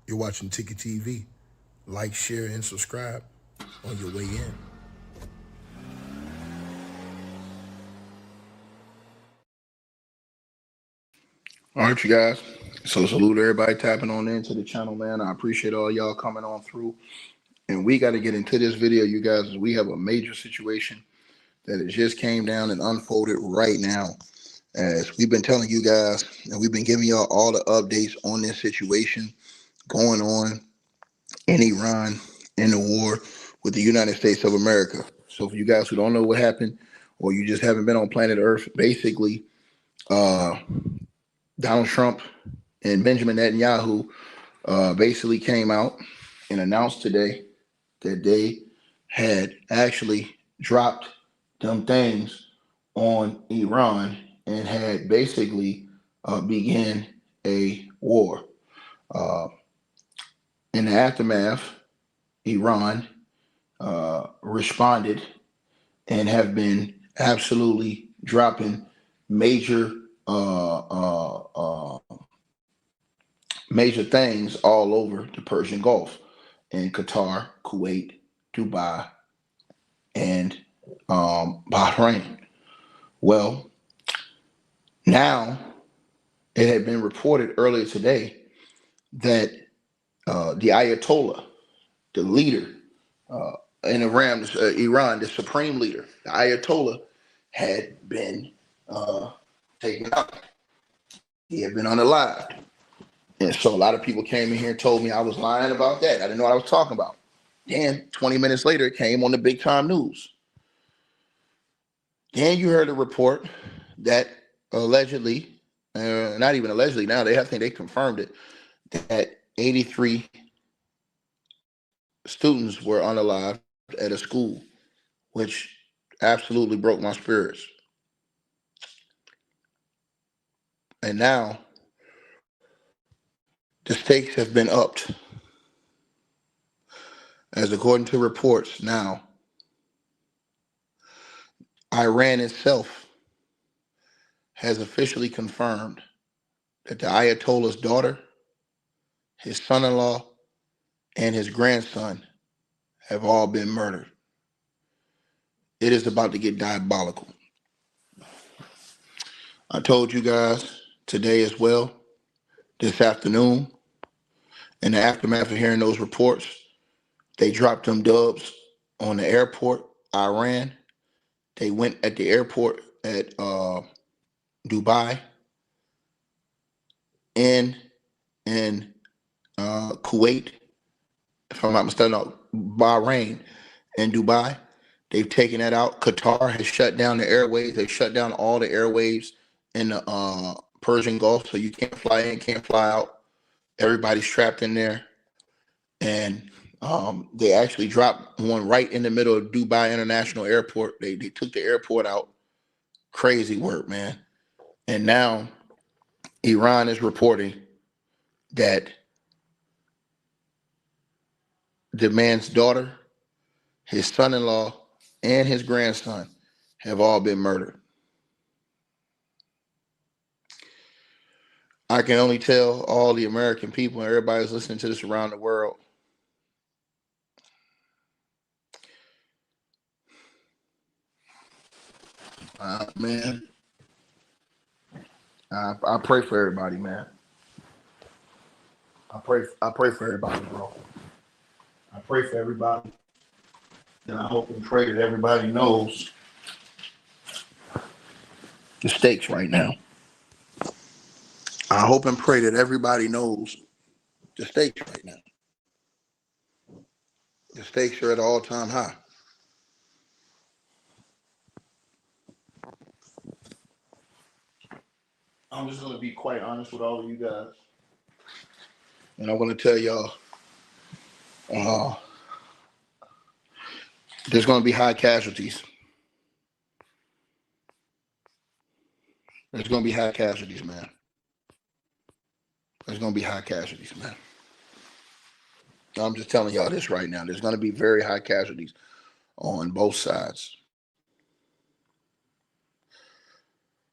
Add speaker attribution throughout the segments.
Speaker 1: You're watching Ticket TV. Like, share, and subscribe on your way in.
Speaker 2: All right, you guys. So salute everybody tapping on into the channel, man. I appreciate all y'all coming on through. And we got to get into this video, you guys. We have a major situation that it just came down and unfolded right now. As we've been telling you guys, and we've been giving y'all all the updates on this situation going on in Iran in the war with the United States of America. So for you guys who don't know what happened, or you just haven't been on planet Earth, basically, Donald Trump and Benjamin Netanyahu basically came out and announced today that they had actually dropped them things on Iran and had basically began a war. In the aftermath, Iran responded and have been absolutely dropping major major things all over the Persian Gulf in Qatar, Kuwait, Dubai, and Bahrain. Well, now it had been reported earlier today that the Ayatollah, the leader in Iran, the supreme leader, the Ayatollah, had been taken out. He had been unalived. And so a lot of people came in here and told me I was lying about that. I didn't know what I was talking about. Then 20 minutes later, it came on the big time news. Then you heard a report that allegedly, not even allegedly now, I think they confirmed it, that 83 students were unalived at a school, which absolutely broke my spirits. And now the stakes have been upped. As according to reports now, Iran itself has officially confirmed that the Ayatollah's daughter, his son-in-law, and his grandson have all been murdered. It is about to get diabolical. I told you guys today as well, this afternoon, in the aftermath of hearing those reports, they dropped them dubs on the airport, Iran. They went at the airport at Dubai and in Kuwait, if I'm not mistaken, Bahrain and Dubai. They've taken that out. Qatar has shut down the airways. They've shut down all the airwaves in the Persian Gulf, so you can't fly in, can't fly out. Everybody's trapped in there. And they actually dropped one right in the middle of Dubai International Airport. They took the airport out. Crazy work, man. And now Iran is reporting that the man's daughter, his son-in-law, and his grandson have all been murdered. I can only tell all the American people and everybody who's listening to this around the world, man, I pray for everybody, man. I pray for everybody, bro. I pray for everybody. And I hope and pray that everybody knows the stakes right now. I hope and pray that everybody knows the stakes right now. The stakes are at an all-time high. I'm just going to be quite honest with all of you guys. And I'm going to tell y'all, there's going to be high casualties. There's going to be high casualties, man. There's going to be high casualties, man. I'm just telling y'all this right now. There's going to be very high casualties on both sides.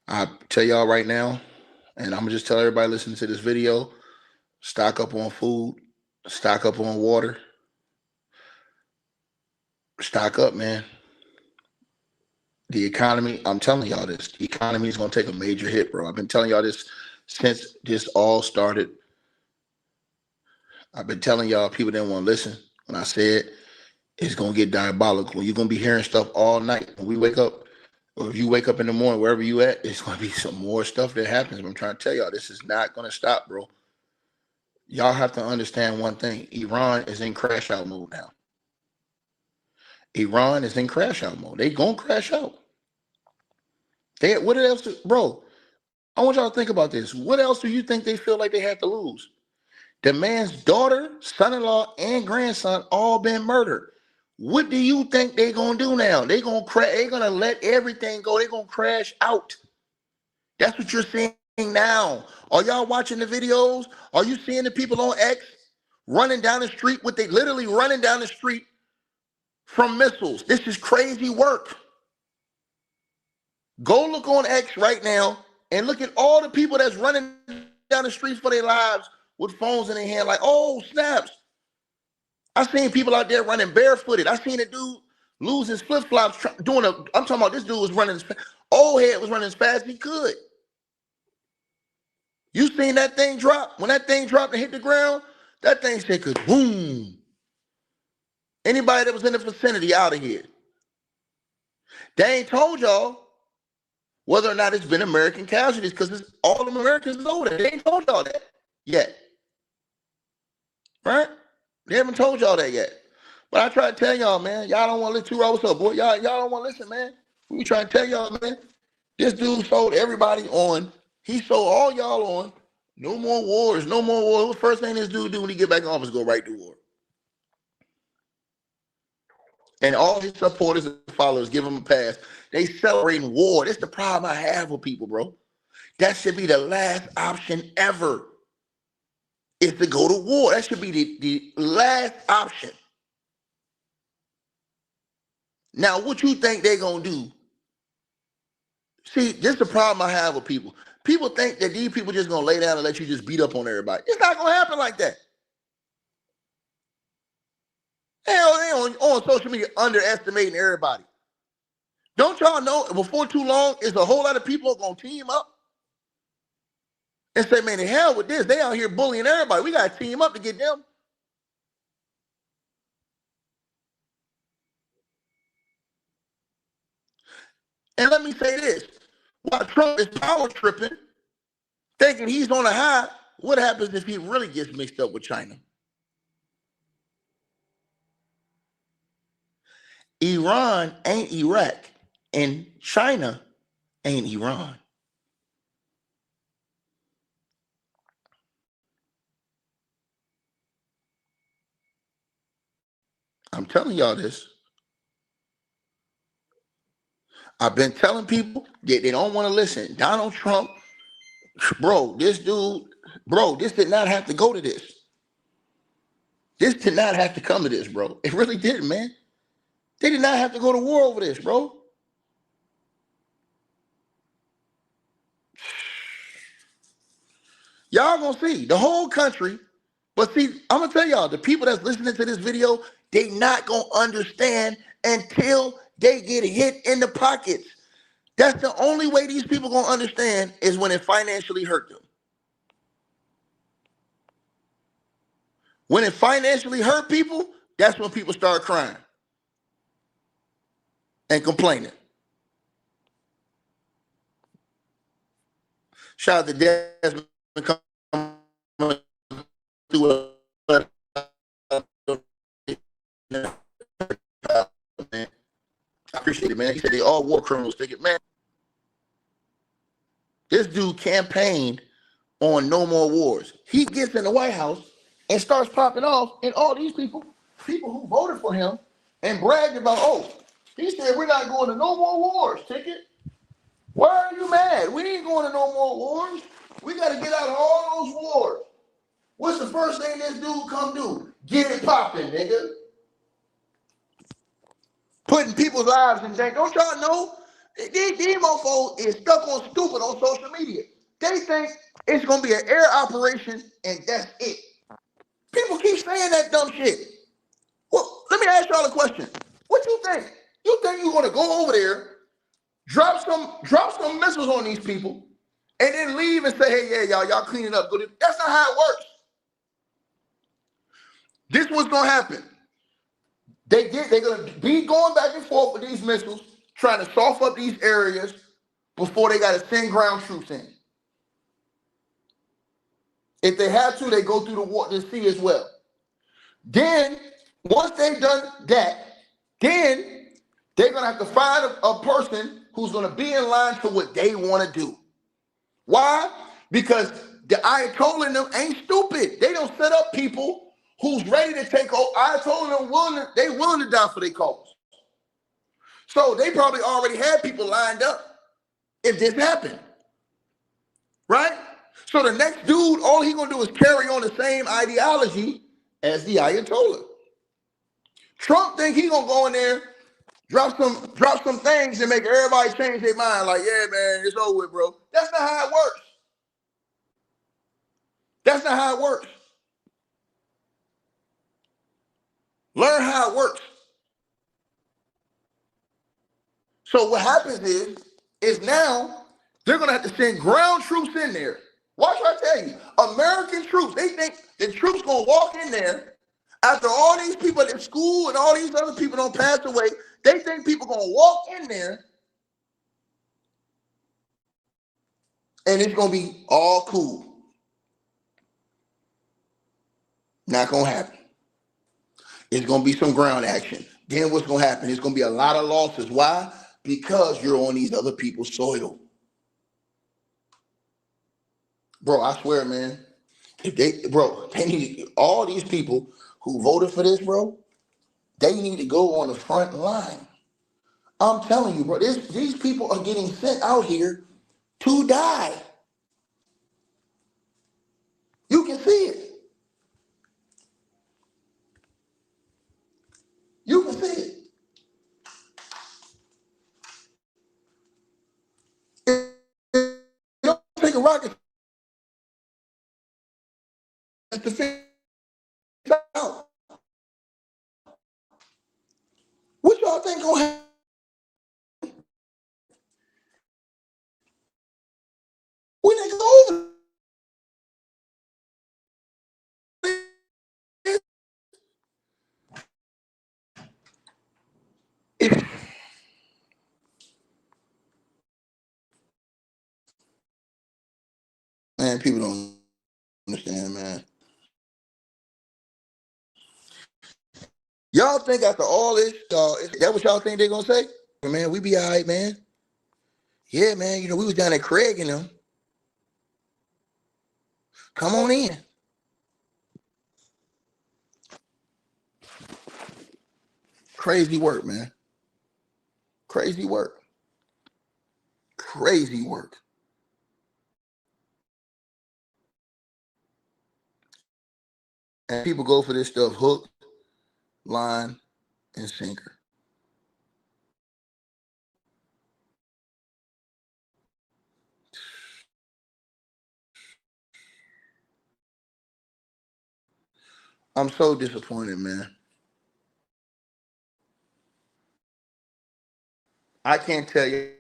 Speaker 2: I tell y'all right now, and I'm going to just tell everybody listening to this video, stock up on food, Stock up on water. Stock up, man. The economy, I'm telling y'all this, the economy is going to take a major hit, bro. I've been telling y'all this since this all started. I've been telling y'all, people didn't want to listen when I said it's going to get diabolical. You're going to be hearing stuff all night. When we wake up, or if you wake up in the morning, wherever you at, it's going to be some more stuff that happens. But I'm trying to tell y'all, this is not going to stop, bro. Y'all have to understand one thing. Iran is in crash out mode now. Iran is in crash out mode. They going to crash out. What else, bro? I want y'all to think about this. What else do you think they feel like they have to lose? The man's daughter, son-in-law, and grandson all been murdered. What do you think they're gonna do now? They're gonna let everything go. They're gonna crash out. That's what you're seeing now. Are y'all watching the videos? Are you seeing the people on X running down the street they literally running down the street from missiles? This is crazy work. Go look on X right now and look at all the people that's running down the streets for their lives with phones in their hand like, oh, snaps. I seen people out there running barefooted. I seen a dude lose his flip-flops I'm talking about this dude was running, old head was running as fast as he could. You seen that thing drop? When that thing dropped and hit the ground, that thing said, boom. Anybody that was in the vicinity out of here. They ain't told y'all whether or not it's been American casualties because all of Americans is over there. They ain't told y'all that yet. Right? They haven't told y'all that yet. But I try to tell y'all, man, y'all don't want to listen to what's up, boy. Y'all don't want to listen, man. We trying to tell y'all, man. This dude sold everybody on. He sold all y'all on. No more wars, no more wars. What the first thing this dude do when he get back in office, go right to war. And all his supporters and followers give him a pass. They celebrating war. That's the problem I have with people, bro. That should be the last option ever. Is to go to war. That should be the last option. Now, what you think they're going to do? See, this is the problem I have with people. People think that these people just going to lay down and let you just beat up on everybody. It's not going to happen like that. Hell, they on social media underestimating everybody. Don't y'all know before too long, is a whole lot of people going to team up and say, man, the hell with this. They out here bullying everybody. We got to team up to get them. And let me say this. While Trump is power tripping, thinking he's on a high, what happens if he really gets mixed up with China? Iran ain't Iraq, and China ain't Iran. I'm telling y'all this. I've been telling people that they don't want to listen. Donald Trump, bro, this dude, bro, this did not have to go to this. This did not have to come to this, bro. It really didn't, man. They did not have to go to war over this, bro. Y'all gonna see the whole country. But see, I'm gonna tell y'all, the people that's listening to this video, they not gonna understand until they get hit in the pockets. That's the only way these people gonna understand is when it financially hurt them. When it financially hurt people, that's when people start crying and complaining. Shout out to Desmond coming through. Man. I appreciate it, man. He said they all war criminals. Take it, man. This dude campaigned on no more wars. He gets in the White House and starts popping off, and all these people who voted for him and bragged about, oh, he said we're not going to no more wars, Ticket. Why are you mad? We ain't going to no more wars. We got to get out of all those wars. What's the first thing this dude come do? Get it popping, nigga. Putting people's lives in danger. Don't y'all know? These mofos is stuck on stupid on social media. They think it's going to be an air operation and that's it. People keep saying that dumb shit. Well, let me ask y'all a question. What you think? You think you're gonna go over there, drop some missiles on these people, and then leave and say, hey, yeah, y'all clean it up. That's not how it works. This was gonna happen. They're gonna be going back and forth with these missiles, trying to soften up these areas before they gotta send ground troops in. If they have to, they go through the sea as well. Then, once they've done that, then they're gonna have to find a person who's gonna be in line for what they want to do. Why? Because the Ayatollah and them ain't stupid. They don't set up people who's ready to take over. Ayatollah and them willing to die for their cause. So they probably already had people lined up if this happened. Right? So the next dude, all he gonna do is carry on the same ideology as the Ayatollah. Trump think he gonna go in there, drop some things and make everybody change their mind. Like, yeah, man, it's over with, bro. That's not how it works. That's not how it works. Learn how it works. So what happens is now they're gonna have to send ground troops in there. Watch what I tell you. American troops, they think the troops gonna walk in there after all these people at school and all these other people don't pass away. They think people gonna walk in there and it's gonna be all cool. Not gonna happen. It's gonna be some ground action. Then what's gonna happen? It's gonna be a lot of losses. Why? Because you're on these other people's soil. Bro, I swear, man. They need all these people who voted for this, bro. They need to go on the front line. I'm telling you, bro. These people are getting sent out here to die. You can see it. You can see it. It don't take a rocket to figure it out. What y'all think gonna happen? When they go over there? Man, people don't understand, man. Y'all think after all this, is that what y'all think they're gonna say? Man, we be all right, man. Yeah, man, we was down at Craig and them. Come on in. Crazy work, man. Crazy work. Crazy work. And people go for this stuff hook, line, and sinker. I'm so disappointed, man. I can't tell y'all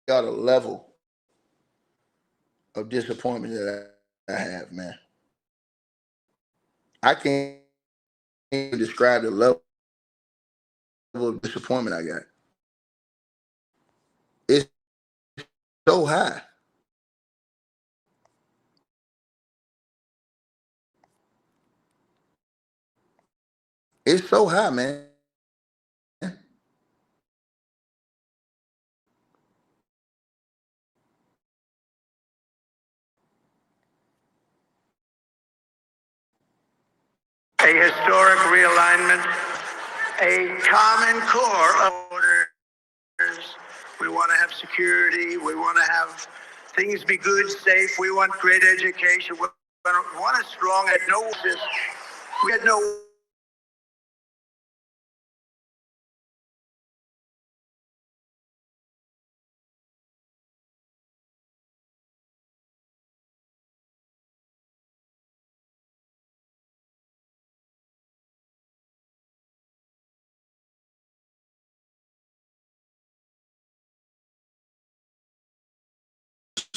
Speaker 2: the level of disappointment that I have, man. I can't even describe the level of disappointment I got. It's so high. It's so high, man.
Speaker 3: A historic realignment, a common core of orders. We want to have security. We want to have things be good, safe. We want great education. We want a strong, we had no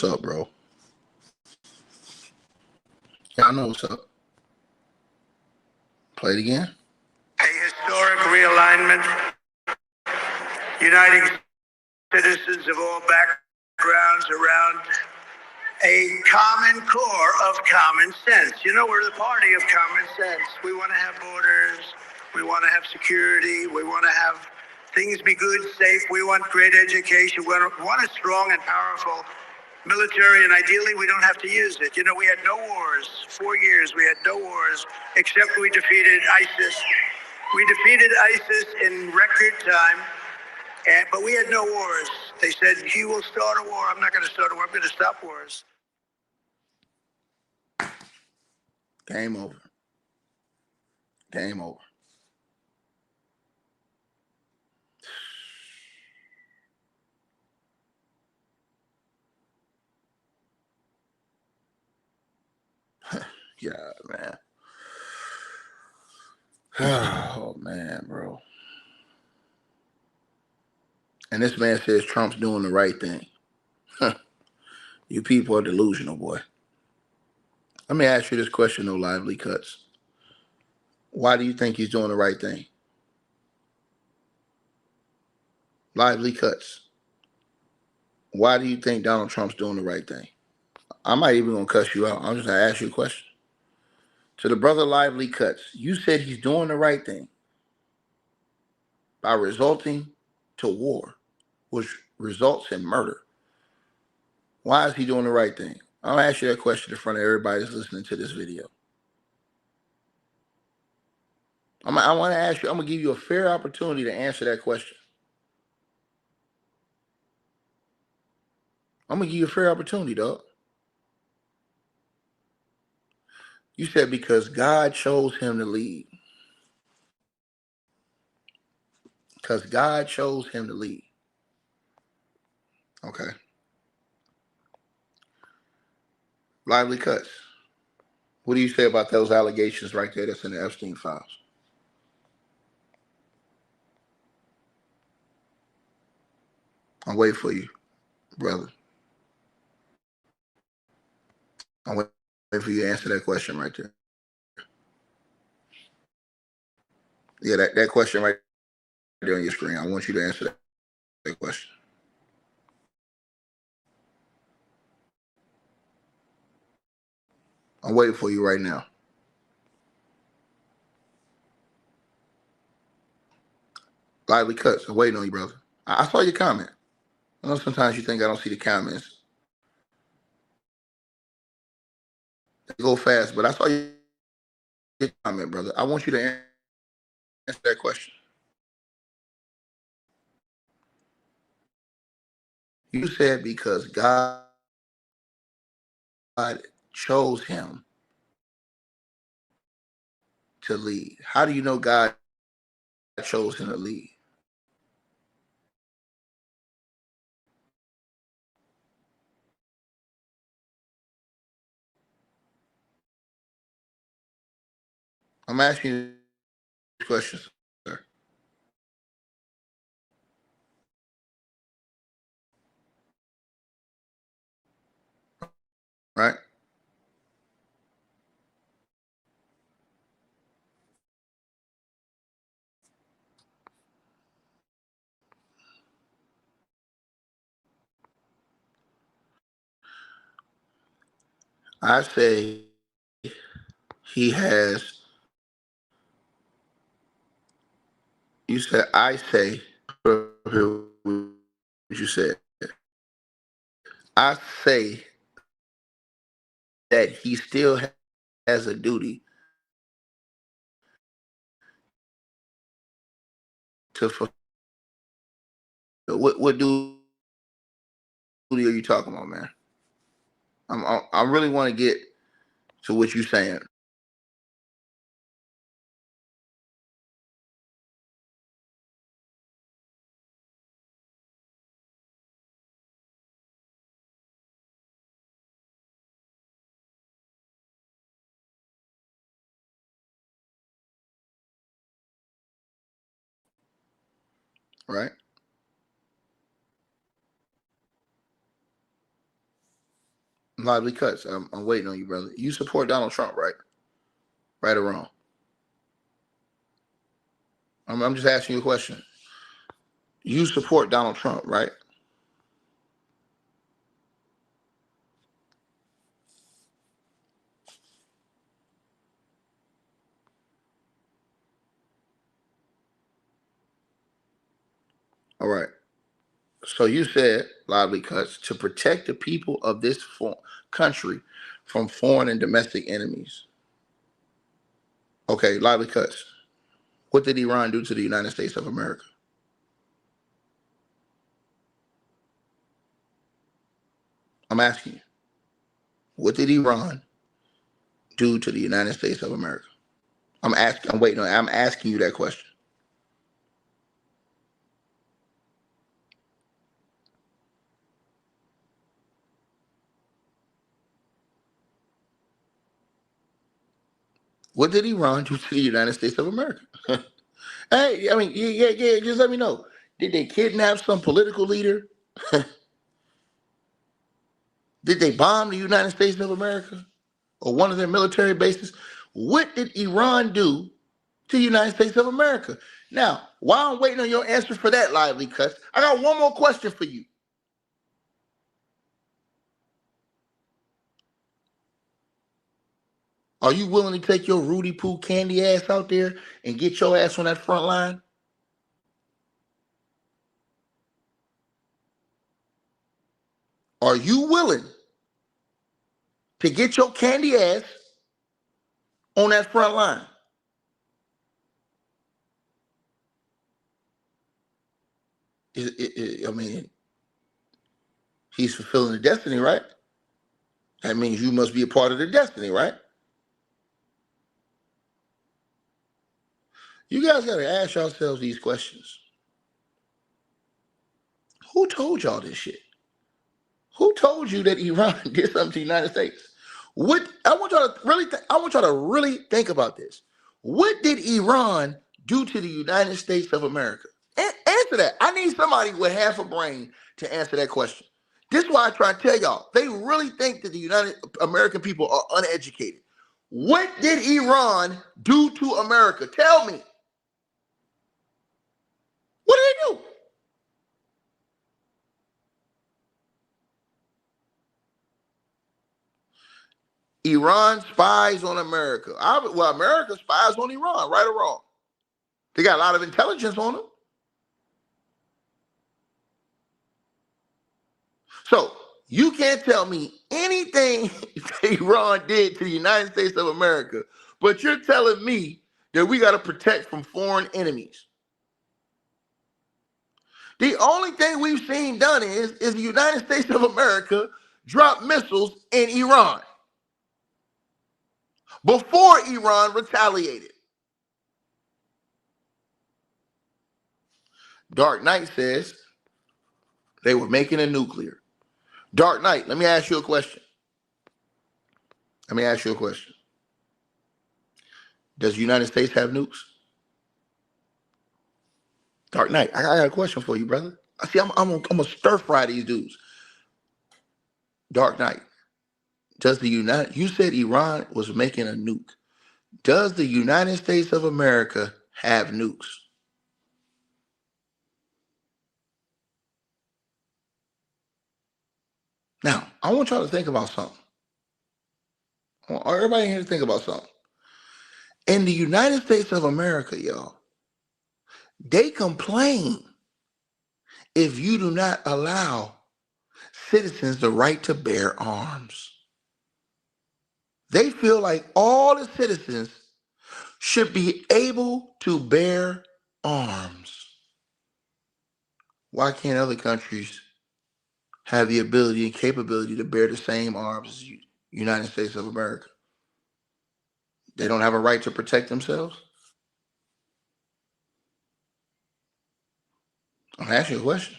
Speaker 2: up, bro. Y'all know what's up. Play it again.
Speaker 3: A historic realignment, uniting citizens of all backgrounds around a common core of common sense. You know, we're the party of common sense. We want to have borders. We want to have security. We want to have things be good, safe. We want great education. We want a strong and powerful military, and ideally we don't have to use it. You know, we had no wars. 4 years we had no wars, except we defeated ISIS. We defeated ISIS in record time, but we had no wars. They said, he will start a war. I'm not going to start a war. I'm going to stop wars.
Speaker 2: Game over. Game over. Yeah, man. Oh, man, bro. And this man says Trump's doing the right thing. You people are delusional, boy. Let me ask you this question, though, Lively Cuts. Why do you think he's doing the right thing? Lively Cuts. Why do you think Donald Trump's doing the right thing? I might even gonna cuss you out. I'm just gonna ask you a question. To the brother Lively Cuts, you said he's doing the right thing by resulting to war, which results in murder. Why is he doing the right thing? I'll ask you that question in front of everybody that's listening to this video. I want to ask you, I'm going to give you a fair opportunity to answer that question. I'm going to give you a fair opportunity, dog. You said because God chose him to lead. Because God chose him to lead. Okay. Lively Cuts. What do you say about those allegations right there that's in the Epstein files? I'm waiting for you, brother. I'm waiting for you to answer that question right there. Yeah, that question right there on your screen. I want you to answer that question. I'm waiting for you right now. Lively Cuts. I'm waiting on you, brother. I saw your comment. I know sometimes you think I don't see the comments. They go fast, but I saw your comment, brother. I want you to answer that question. You said because God chose him to lead. How do you know God chose him to lead? I'm asking you these questions, sir. Right? I say he has. You said I say. What you said. I say that he still has a duty to fulfill. What duty are you talking about, man? I really want to get to what you're saying. Right? Lively Cuts. I'm waiting on you, brother. You support Donald Trump, right? Right or wrong? I'm just asking you a question. You support Donald Trump, right? All right. So you said, Lively Cuts, to protect the people of this country from foreign and domestic enemies. Okay, Lively Cuts. What did Iran do to the United States of America? I'm asking you. What did Iran do to the United States of America? I'm asking you that question. What did Iran do to the United States of America? Hey, I mean, yeah. Just let me know. Did they kidnap some political leader? Did they bomb the United States of America or one of their military bases? What did Iran do to the United States of America? Now, while I'm waiting on your answer for that, Lively Cuts, I got one more question for you. Are you willing to take your Rudy Poo candy ass out there and get your ass on that front line? Are you willing to get your candy ass on that front line? I mean, he's fulfilling the destiny, right? That means you must be a part of the destiny, right? You guys got to ask yourselves these questions. Who told y'all this shit? Who told you that Iran did something to the United States? What I want y'all to really think about this. What did Iran do to the United States of America? Answer that. I need somebody with half a brain to answer that question. This is why I try to tell y'all. They really think that the United American people are uneducated. What did Iran do to America? Tell me. What did they do? Iran spies on America. Well, America spies on Iran, right or wrong? They got a lot of intelligence on them. So you can't tell me anything Iran did to the United States of America, but you're telling me that we got to protect from foreign enemies. The only thing we've seen done is the United States of America drop missiles in Iran before Iran retaliated. Dark Knight says they were making a nuclear. Dark Knight, let me ask you a question. Does the United States have nukes? Dark Knight, I got a question for you, brother. See, I'm gonna stir fry these dudes. Dark Knight, you said Iran was making a nuke. Does the United States of America have nukes? Now, I want y'all to think about something. I want everybody here to think about something. In the United States of America, y'all, they complain if you do not allow citizens the right to bear arms. They feel like all the citizens should be able to bear arms. Why can't other countries have the ability and capability to bear the same arms as the United States of America? They don't have a right to protect themselves? I'm asking you a question.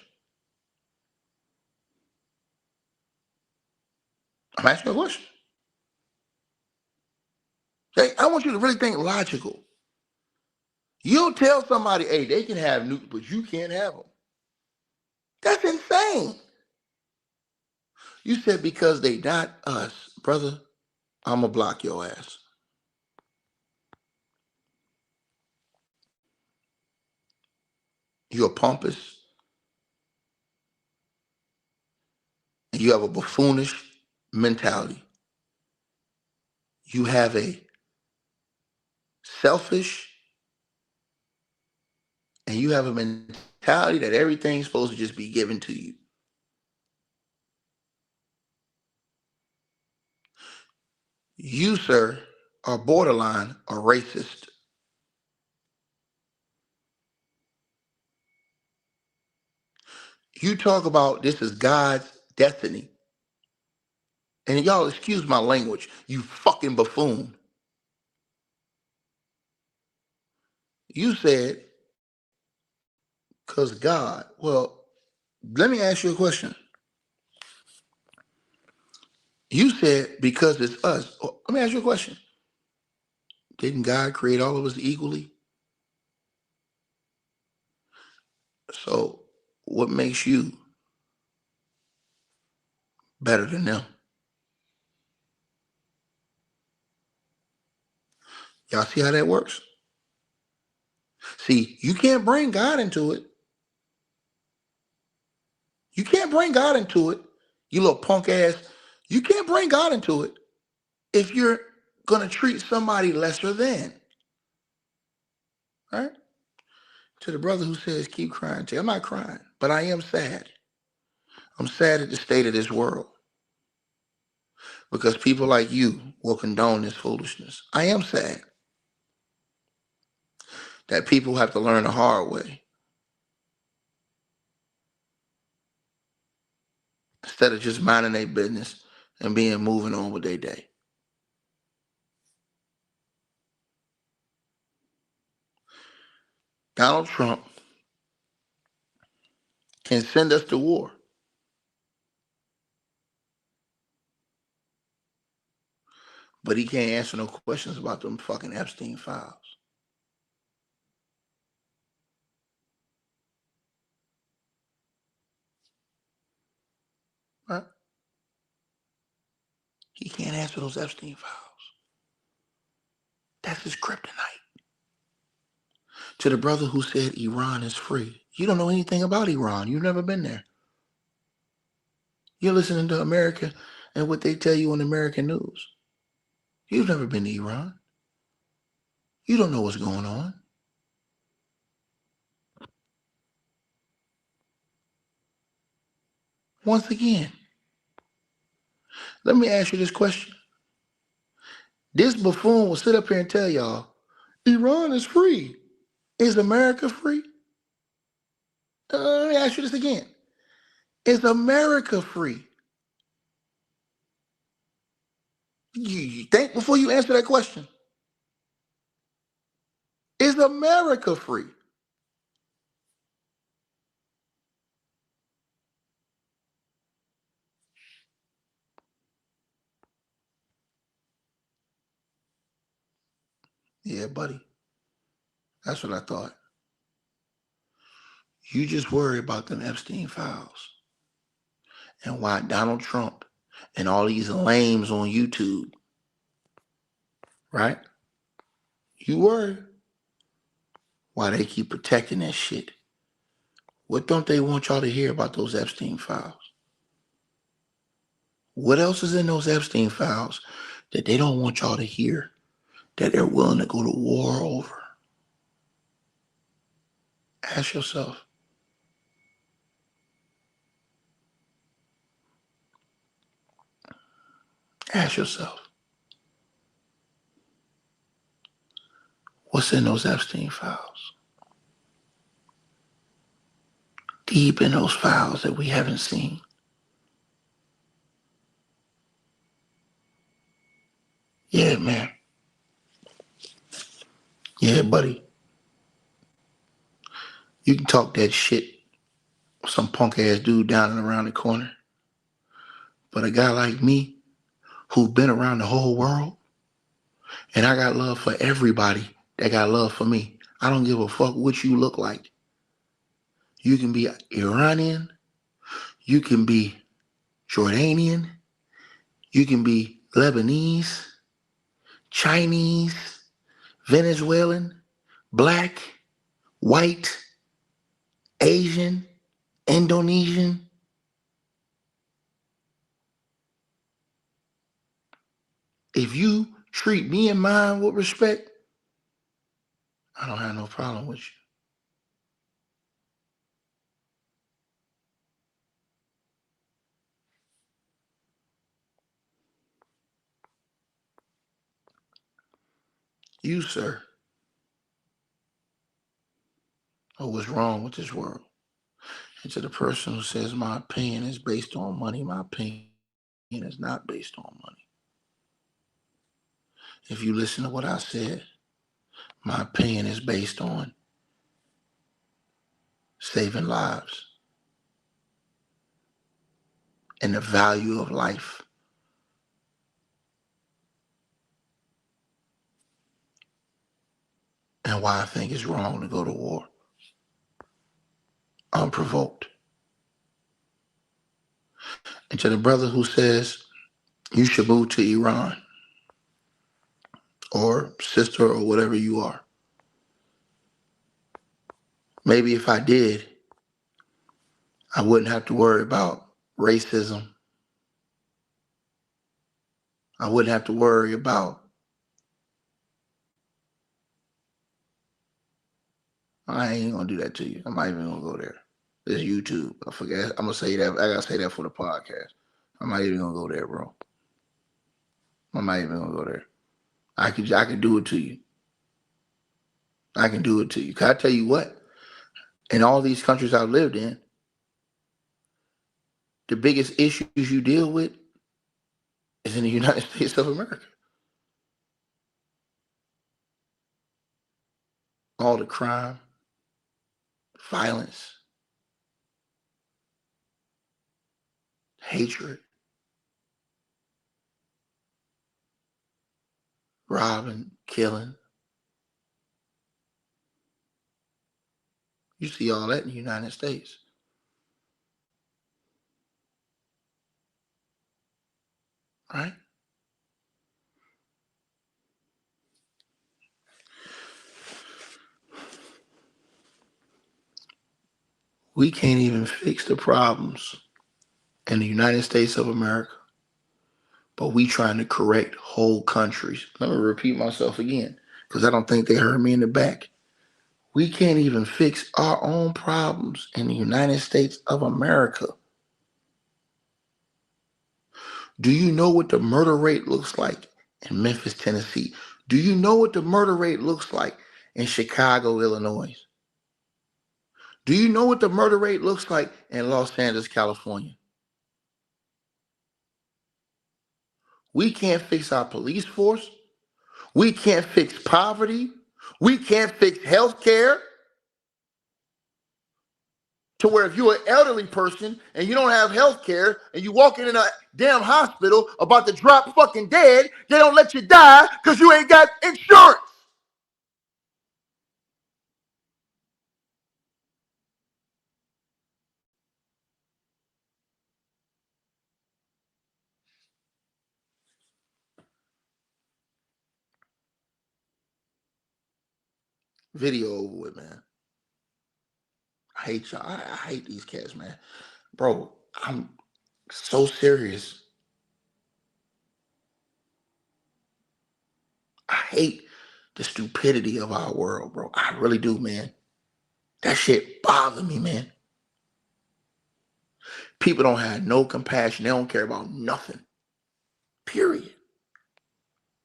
Speaker 2: Hey, I want you to really think logical. You'll tell somebody, hey, they can have nukes, but you can't have them. That's insane. You said because they not us, brother, I'ma block your ass. You're pompous and you have a buffoonish mentality. You have a selfish and you have a mentality that everything's supposed to just be given to you. You, sir, are borderline a racist. You talk about this is God's destiny. And y'all excuse my language, you fucking buffoon. You said, because God, well, let me ask you a question. You said because it's us. Oh, let me ask you a question. Didn't God create all of us equally? So what makes you better than them? Y'all see how that works? See, you can't bring God into it. You can't bring God into it. You little punk ass. You can't bring God into it if you're going to treat somebody lesser than. Right? To the brother who says, keep crying. I'm not crying, but I am sad. I'm sad at the state of this world because people like you will condone this foolishness. I am sad that people have to learn the hard way instead of just minding their business and being moving on with their day. Donald Trump can send us to war, but he can't answer no questions about them fucking Epstein files. Right? He can't answer those Epstein files. That's his kryptonite. To the brother who said Iran is free, you don't know anything about Iran. You've never been there. You're listening to America and what they tell you on American news. You've never been to Iran. You don't know what's going on. Once again, let me ask you this question. This buffoon will sit up here and tell y'all, Iran is free. Is America free? Let me ask you this again. Is America free? You think before you answer that question. Is America free? Yeah, buddy. That's what I thought. You just worry about them Epstein files and why Donald Trump and all these lames on YouTube, right? You worry why they keep protecting that shit. What don't they want y'all to hear about those Epstein files? What else is in those Epstein files that they don't want y'all to hear that they're willing to go to war over? Ask yourself. Ask yourself. What's in those Epstein files? Deep in those files that we haven't seen. Yeah, man. Yeah, buddy. You can talk that shit with some punk ass dude down and around the corner. But a guy like me, who's been around the whole world, and I got love for everybody that got love for me. I don't give a fuck what you look like. You can be Iranian. You can be Jordanian, you can be Lebanese, Chinese, Venezuelan, black, white, Asian, Indonesian. If you treat me and mine with respect, I don't have no problem with you. You, sir, know what's wrong with this world. And to the person who says my opinion is based on money, my opinion is not based on money. If you listen to what I said, my opinion is based on saving lives and the value of life. And why I think it's wrong to go to war unprovoked. And to the brother who says you should move to Iran, or sister, or whatever you are, maybe if I did, I wouldn't have to worry about racism. I wouldn't have to worry about, I ain't gonna do that to you. I'm not even gonna go there. It's YouTube. I forget. I'm gonna say that. I gotta say that for the podcast. I'm not even gonna go there, bro. I'm not even gonna go there. I can do it to you. I can do it to you. Cause I tell you what, in all these countries I've lived in, the biggest issues you deal with is in the United States of America. All the crime, violence, hatred, robbing, killing. You see all that in the United States. Right? We can't even fix the problems in the United States of America, but we trying to correct whole countries. Let me repeat myself again, because I don't think they heard me in the back. We can't even fix our own problems in the United States of America. Do you know what the murder rate looks like in Memphis, Tennessee? Do you know what the murder rate looks like in Chicago, Illinois? Do you know what the murder rate looks like in Los Angeles, California? We can't fix our police force. We can't fix poverty. We can't fix health care. To where if you're an elderly person and you don't have health care and you walk in a damn hospital about to drop fucking dead, they don't let you die because you ain't got insurance. Video over with, man. I hate y'all. I hate these cats, man. Bro, I'm so serious. I hate the stupidity of our world, bro. I really do, man. That shit bothers me, man. People don't have no compassion. They don't care about nothing. Period.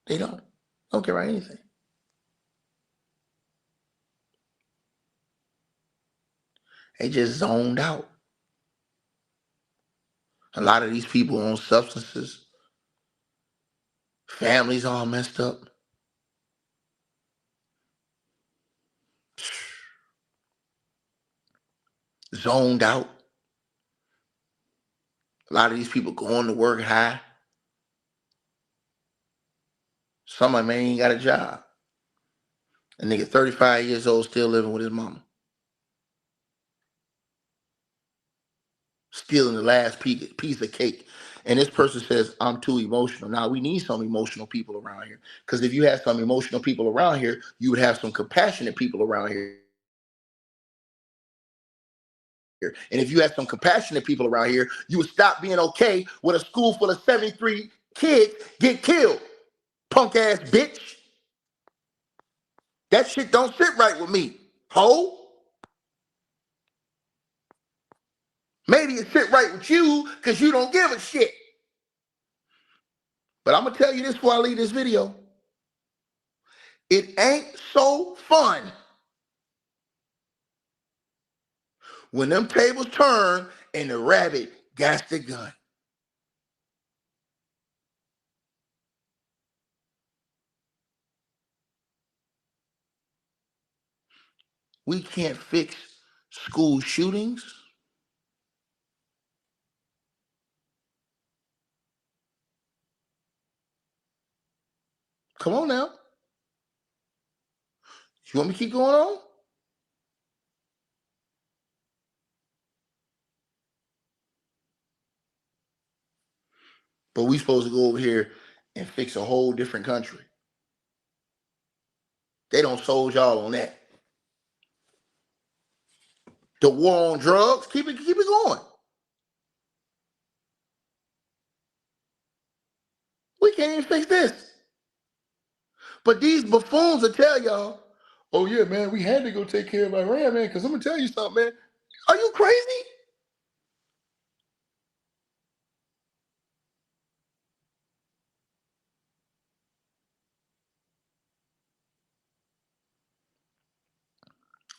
Speaker 2: They don't. They don't care about anything. They just zoned out. A lot of these people on substances. Families all messed up. Zoned out. A lot of these people going to work high. Some of them ain't got a job. A nigga 35 years old still living with his mama. stealing the last piece of cake. And this person says, I'm too emotional. Now, we need some emotional people around here. Because if you had some emotional people around here, you would have some compassionate people around here. And if you had some compassionate people around here, you would stop being okay with a school full of 73 kids get killed. Punk ass bitch. That shit don't sit right with me. Ho. Maybe it sit right with you because you don't give a shit. But I'm going to tell you this before I leave this video. It ain't so fun when them tables turn and the rabbit got the gun. We can't fix school shootings. Come on now. You want me to keep going on? But we supposed to go over here and fix a whole different country. They don't sold y'all on that. The war on drugs, keep it going. We can't even fix this. But these buffoons will tell y'all, oh yeah, man, we had to go take care of Iran, man, because I'm gonna tell you something, man. Are you crazy?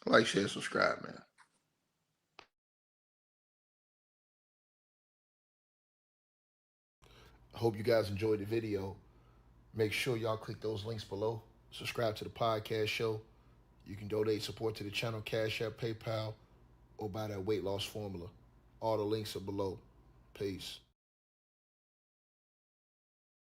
Speaker 2: Like, share, subscribe, man.
Speaker 1: I hope you guys enjoyed the video. Make sure y'all click those links below. Subscribe to the podcast show. You can donate support to the channel, Cash App, PayPal, or buy that weight loss formula. All the links are below. Peace.